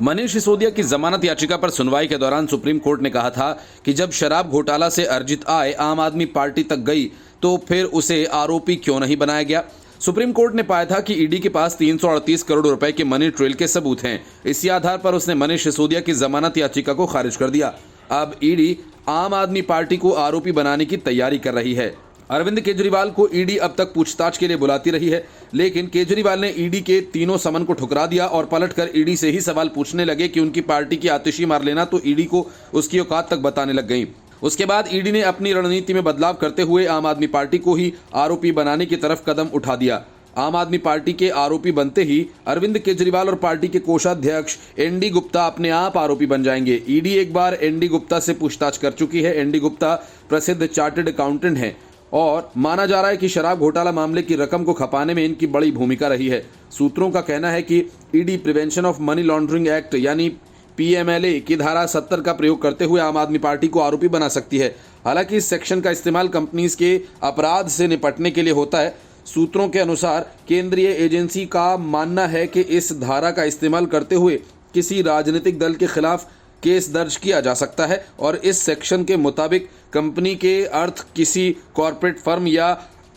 मनीष सिसोदिया की जमानत याचिका पर सुनवाई के दौरान सुप्रीम कोर्ट ने कहा था कि जब शराब घोटाला से अर्जित आय आम आदमी पार्टी तक गई तो फिर उसे आरोपी क्यों नहीं बनाया गया। सुप्रीम कोर्ट ने पाया था कि ईडी के पास 338 करोड़ रुपए के मनी ट्रेल के सबूत हैं। इसी आधार पर उसने मनीष सिसोदिया की जमानत याचिका को खारिज कर दिया। अब ईडी आम आदमी पार्टी को आरोपी बनाने की तैयारी कर रही है। अरविंद केजरीवाल को ईडी अब तक पूछताछ के लिए बुलाती रही है, लेकिन केजरीवाल ने ईडी के तीनों समन को ठुकरा दिया और पलटकर ईडी से ही सवाल पूछने लगे कि उनकी पार्टी की आतिशी मार लेना तो ईडी को उसकी औकात तक बताने लग गई। उसके बाद ईडी ने अपनी रणनीति में बदलाव करते हुए आम आदमी पार्टी को ही आरोपी बनाने की तरफ कदम उठा दिया। आम आदमी पार्टी के आरोपी बनते ही अरविंद केजरीवाल और पार्टी के कोषाध्यक्ष एनडी गुप्ता अपने आप आरोपी बन जाएंगे। ईडी एक बार एनडी गुप्ता से पूछताछ कर चुकी है। एनडी गुप्ता प्रसिद्ध चार्टर्ड अकाउंटेंट हैं और माना जा रहा है कि शराब घोटाला मामले की रकम को खपाने में इनकी बड़ी भूमिका रही है। सूत्रों का कहना है कि ED prevention of money laundering act यानी पीएमएलए की धारा 70 का प्रयोग करते हुए आम आदमी पार्टी को आरोपी बना सकती है। हालांकि इस सेक्शन का इस्तेमाल कंपनीज के अपराध से निपटने के लिए होता है। सूत्रों के अनुसार केंद्रीय एजेंसी का मानना है कि इस धारा का इस्तेमाल करते हुए किसी राजनीतिक दल के खिलाफ केस दर्ज किया जा सकता है और इस सेक्शन के मुताबिक कंपनी के अर्थ किसी कॉरपोरेट फर्म या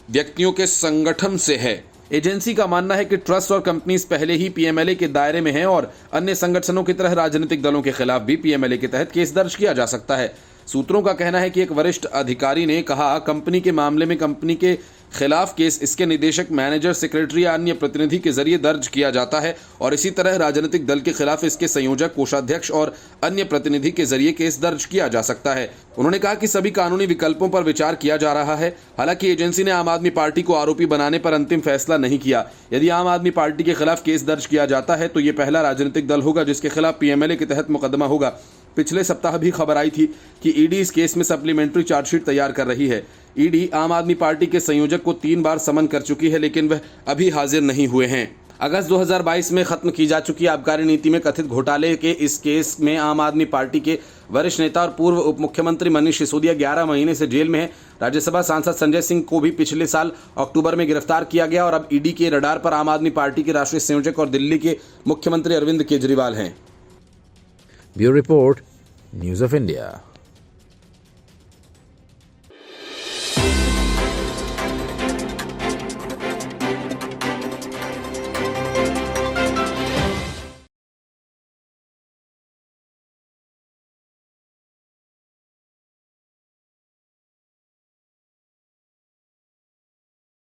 व्यक्तियों के संगठन से है। एजेंसी का मानना है कि ट्रस्ट और कंपनीज पहले ही पीएमएलए के दायरे में हैं और अन्य संगठनों की तरह राजनीतिक दलों के खिलाफ भी पीएमएलए के तहत केस दर्ज किया जा सकता है। सूत्रों का कहना है कि एक वरिष्ठ अधिकारी ने कहा, कंपनी के मामले में कंपनी के खिलाफ केस इसके निदेशक, मैनेजर, सेक्रेटरी या अन्य प्रतिनिधि के जरिए दर्ज किया जाता है और इसी तरह राजनीतिक दल के खिलाफ इसके संयोजक, कोषाध्यक्ष और अन्य प्रतिनिधि के जरिए केस दर्ज किया जा सकता है। उन्होंने कहा कि सभी कानूनी विकल्पों पर विचार किया जा रहा है। हालांकि एजेंसी ने आम आदमी पार्टी को आरोपी बनाने पर अंतिम फैसला नहीं किया। यदि आम आदमी पार्टी के खिलाफ केस दर्ज किया जाता है तो ये पहला राजनीतिक दल होगा जिसके खिलाफ पीएमएलए के तहत मुकदमा होगा। पिछले सप्ताह भी खबर आई थी कि ईडी इस केस में सप्लीमेंट्री चार्जशीट तैयार कर रही है। ईडी आम आदमी पार्टी के संयोजक को 3 बार समन कर चुकी है, लेकिन वह अभी हाजिर नहीं हुए हैं। अगस्त 2022 में खत्म की जा चुकी आबकारी नीति में कथित घोटाले के इस केस में आम आदमी पार्टी के वरिष्ठ नेता और पूर्व उप मुख्यमंत्री मनीष सिसोदिया 11 महीने से जेल में है। राज्यसभा सांसद संजय सिंह को भी पिछले साल अक्टूबर में गिरफ्तार किया गया और अब ईडी के रडार पर आम आदमी पार्टी के राष्ट्रीय संयोजक और दिल्ली के मुख्यमंत्री अरविंद केजरीवाल हैं। Bureau report, news of India.